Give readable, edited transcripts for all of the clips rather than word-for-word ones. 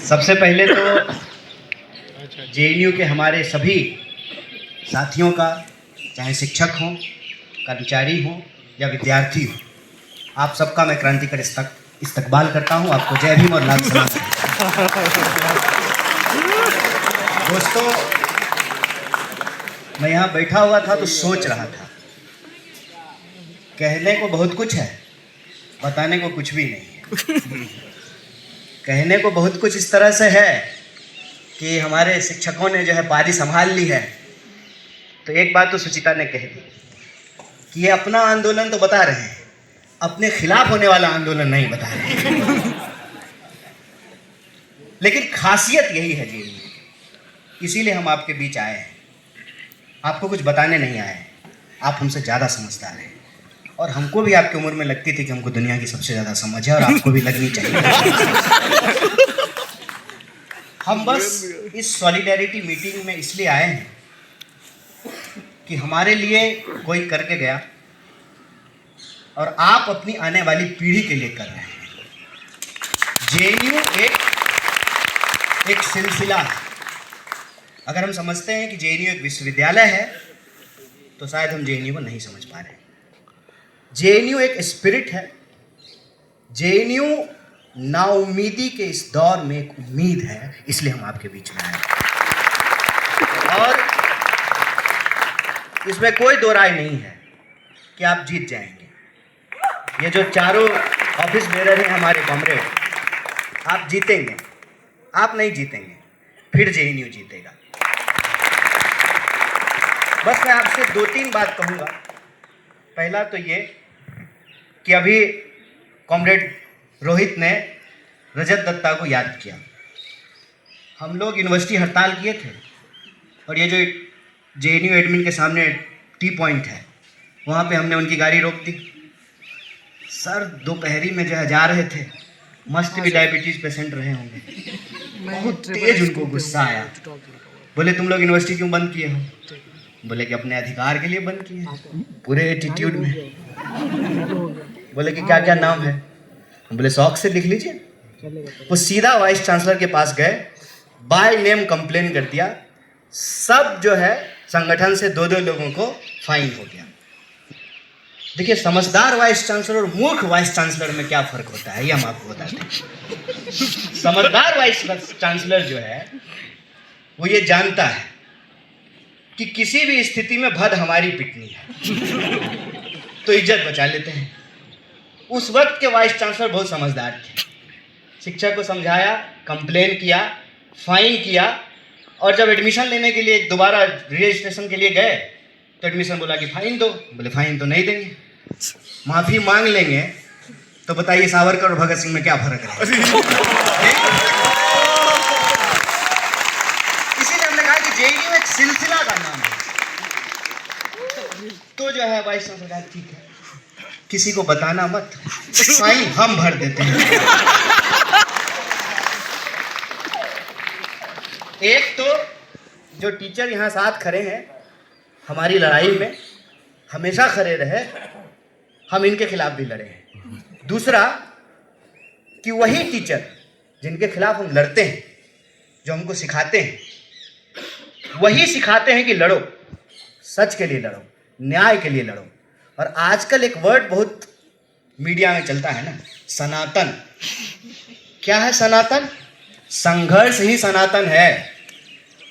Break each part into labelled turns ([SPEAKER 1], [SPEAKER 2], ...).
[SPEAKER 1] सबसे पहले तो जेएनयू के हमारे सभी साथियों का, चाहे शिक्षक हों, कर्मचारी हों या विद्यार्थी हों, आप सबका मैं क्रांतिकारी इस्तकबाल करता हूं। आपको जय भीम और लाल सलाम। दोस्तों, मैं यहाँ बैठा हुआ था तो सोच रहा था, कहने को बहुत कुछ है, बताने को कुछ भी नहीं है। कहने को बहुत कुछ इस तरह से है कि हमारे शिक्षकों ने जो है पारी संभाल ली है। तो एक बात तो सुचिता ने कह दी कि ये अपना आंदोलन तो बता रहे हैं, अपने खिलाफ होने वाला आंदोलन नहीं बता रहे। लेकिन खासियत यही है जी, इसीलिए हम आपके बीच आए हैं। आपको कुछ बताने नहीं आए हैं, आप हमसे ज़्यादा समझदार हैं और हमको भी आपकी उम्र में लगती थी कि हमको दुनिया की सबसे ज़्यादा समझ है और आपको भी लगनी चाहिए। हम बस इस सॉलिडेरिटी मीटिंग में इसलिए आए हैं कि हमारे लिए कोई करके गया और आप अपनी आने वाली पीढ़ी के लिए कर रहे हैं। जेएनयू एक सिलसिला है। अगर हम समझते हैं कि जेएनयू एक विश्वविद्यालय है तो शायद हम जेएनयू को नहीं समझ पा रहे। जेएनयू एक स्पिरिट है। जेएनयू नाउमीदी के इस दौर में एक उम्मीद है, इसलिए हम आपके बीच में आए। और इसमें कोई दो राय नहीं है कि आप जीत जाएंगे। ये जो चारों ऑफिस बेरर हैं हमारे कमरे, आप जीतेंगे। आप नहीं जीतेंगे, फिर जेएनयू जीतेगा। बस मैं आपसे 2-3 बात कहूँगा। पहला तो ये कि अभी कॉमरेड रोहित ने रजत दत्ता को याद किया। हम लोग यूनिवर्सिटी हड़ताल किए थे और ये जो जेएनयू एडमिन के सामने टी पॉइंट है, वहाँ पे हमने उनकी गाड़ी रोक दी। सर दोपहरी में जो है जा रहे थे, मस्त भी डायबिटीज़ पेशेंट रहे होंगे, बहुत तेज उनको गुस्सा आया। बोले तुम लोग यूनिवर्सिटी क्यों बंद किए हो? बोले कि अपने अधिकार के लिए बंद किए, पूरे एटीट्यूड में। बोले कि क्या क्या नाम है? बोले शौक से लिख लीजिए। वो सीधा वाइस चांसलर के पास गए, बाय नेम कंप्लेन कर दिया। सब जो है संगठन से 2-2 लोगों को फाइन हो गया। देखिए, समझदार वाइस चांसलर और मूर्ख वाइस चांसलर में क्या फर्क होता है, ये हम आपको बताते हैं। समझदार वाइस चांसलर जो है वो ये जानता है कि किसी भी स्थिति में भद हमारी पिटनी है, तो इज्जत बचा लेते हैं। उस वक्त के वाइस चांसलर बहुत समझदार थे। शिक्षक को समझाया, कंप्लेन किया, फाइन किया, और जब एडमिशन लेने के लिए दोबारा रजिस्ट्रेशन के लिए गए तो एडमिशन बोला कि फाइन दो। बोले फाइन तो नहीं देंगे, माफ़ी मांग लेंगे। तो बताइए सावरकर और भगत सिंह में क्या फर्क है? इसीलिए हमने कहा कि जेएनयू एक सिलसिला का नाम है। तो जो है वाइस चांसलर कहा ठीक है, किसी को बताना मत, फाइन हम भर देते हैं। एक तो जो टीचर यहाँ साथ खड़े हैं, हमारी लड़ाई में हमेशा खड़े रहे, हम इनके खिलाफ भी लड़े हैं। दूसरा कि वही टीचर जिनके खिलाफ हम लड़ते हैं, जो हमको सिखाते हैं, वही सिखाते हैं कि लड़ो, सच के लिए लड़ो, न्याय के लिए लड़ो। और आजकल एक वर्ड बहुत मीडिया में चलता है ना, सनातन। क्या है सनातन? संघर्ष ही सनातन है।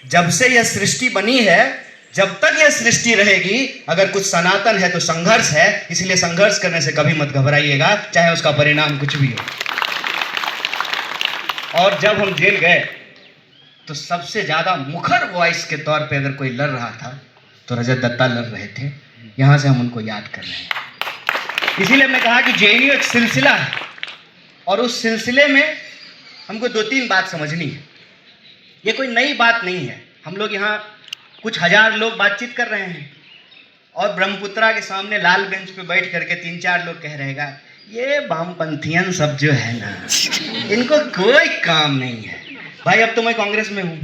[SPEAKER 1] जब से यह सृष्टि बनी है, जब तक यह सृष्टि रहेगी, अगर कुछ सनातन है तो संघर्ष है। इसलिए संघर्ष करने से कभी मत घबराइएगा, चाहे उसका परिणाम कुछ भी हो। और जब हम जेल गए तो सबसे ज्यादा मुखर वॉइस के तौर पे अगर कोई लड़ रहा था तो रजत दत्ता लड़ रहे थे। यहां से हम उनको याद कर रहे हैं। इसीलिए हमने कहा कि जेएनयू एक सिलसिला है और उस सिलसिले में हमको 2-3 बात समझनी है। ये कोई नई बात नहीं है। हम लोग यहाँ कुछ हजार लोग बातचीत कर रहे हैं और ब्रह्मपुत्रा के सामने लाल बेंच पे बैठ करके 3-4 लोग कह रहेगा ये वामपंथियन सब जो है ना, इनको कोई काम नहीं है। भाई अब तो मैं कांग्रेस में हूँ।